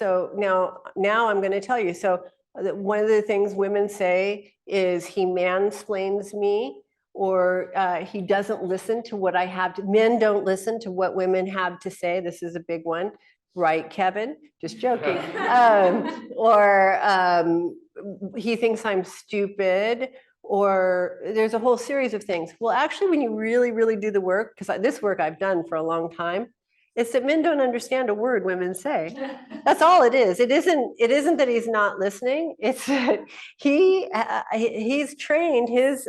So now I'm going to tell you. So one of the things women say is he mansplains me, or he doesn't listen to what I have to. Men don't listen to what women have to say. This is a big one, right, Kevin? Just joking. He thinks I'm stupid, or there's a whole series of things. Well, actually, when you really, really do the work, because this work I've done for a long time, it's that men don't understand a word women say. That's all it is. It isn't that he's not listening. It's that he's trained. His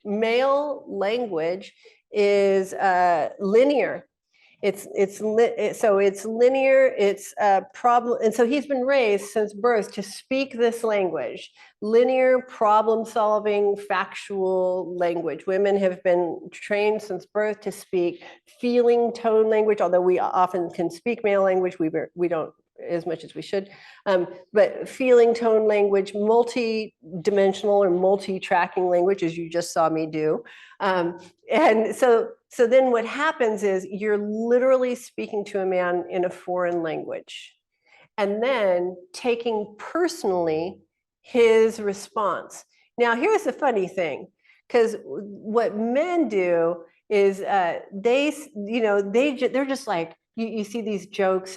male language is linear. So it's linear. It's a problem, and so he's been raised since birth to speak this language, linear, problem-solving, factual language. Women have been trained since birth to speak feeling tone language, although we often can speak male language. We don't as much as we should, but feeling tone language, multi-dimensional or multi-tracking language, as you just saw me do. And so then what happens is you're literally speaking to a man in a foreign language and then taking personally his response. Now, here's the funny thing, because what men do is they're just like, you see these jokes,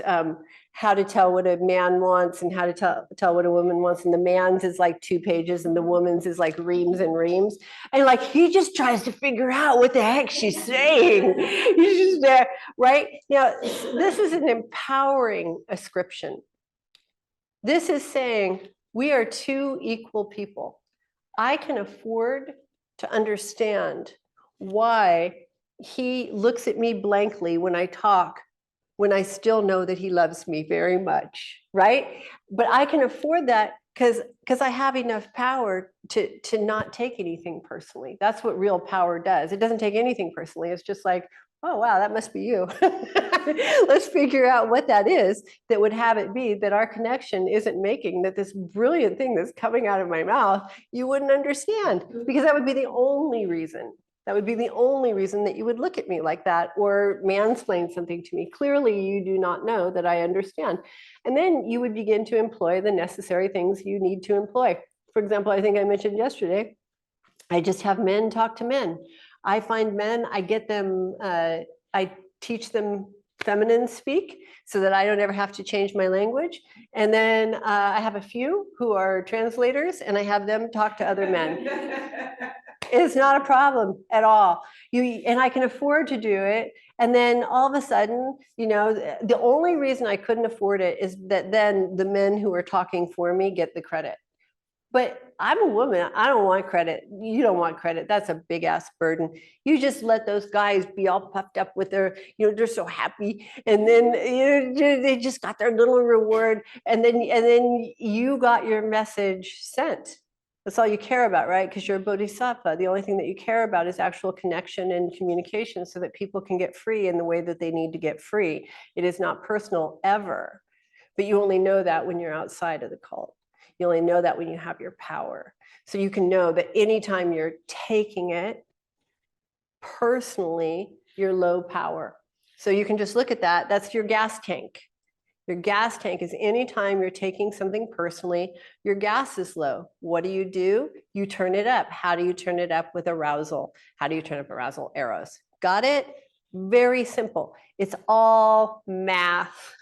how to tell what a man wants and how to tell what a woman wants. And the man's is like 2 pages and the woman's is like reams and reams. And like, he just tries to figure out what the heck she's saying. He's just there, right? Now, this is an empowering ascription. This is saying we are 2 equal people. I can afford to understand why he looks at me blankly when I talk, when I still know that he loves me very much, right? But I can afford that because I have enough power to not take anything personally. That's what real power does. It doesn't take anything personally. It's just like, oh, wow, that must be you. Let's figure out what that is that would have it be that our connection isn't making that this brilliant thing that's coming out of my mouth, you wouldn't understand, because that would be the only reason. That would be the only reason that you would look at me like that or mansplain something to me. Clearly, you do not know that I understand. And then you would begin to employ the necessary things you need to employ. For example, I think I mentioned yesterday, I just have men talk to men. I find men, I get them, I teach them feminine speak so that I don't ever have to change my language. And then I have a few who are translators and I have them talk to other men. It's not a problem at all. And I can afford to do it. And then all of a sudden, the only reason I couldn't afford it is that then the men who are talking for me get the credit. But I'm a woman. I don't want credit. You don't want credit. That's a big ass burden. You just let those guys be all puffed up with their, they're so happy. And then they just got their little reward. And then you got your message sent. That's all you care about, right? Because you're a bodhisattva. The only thing that you care about is actual connection and communication so that people can get free in the way that they need to get free. It is not personal ever. But you only know that when you're outside of the cult. You only know that when you have your power. So you can know that anytime you're taking it personally, you're low power. So you can just look at that. That's your gas tank. Your gas tank is anytime you're taking something personally, your gas is low. What do? You turn it up. How do you turn it up? With arousal. How do you turn up arousal? Eros. Got it? Very simple. It's all math.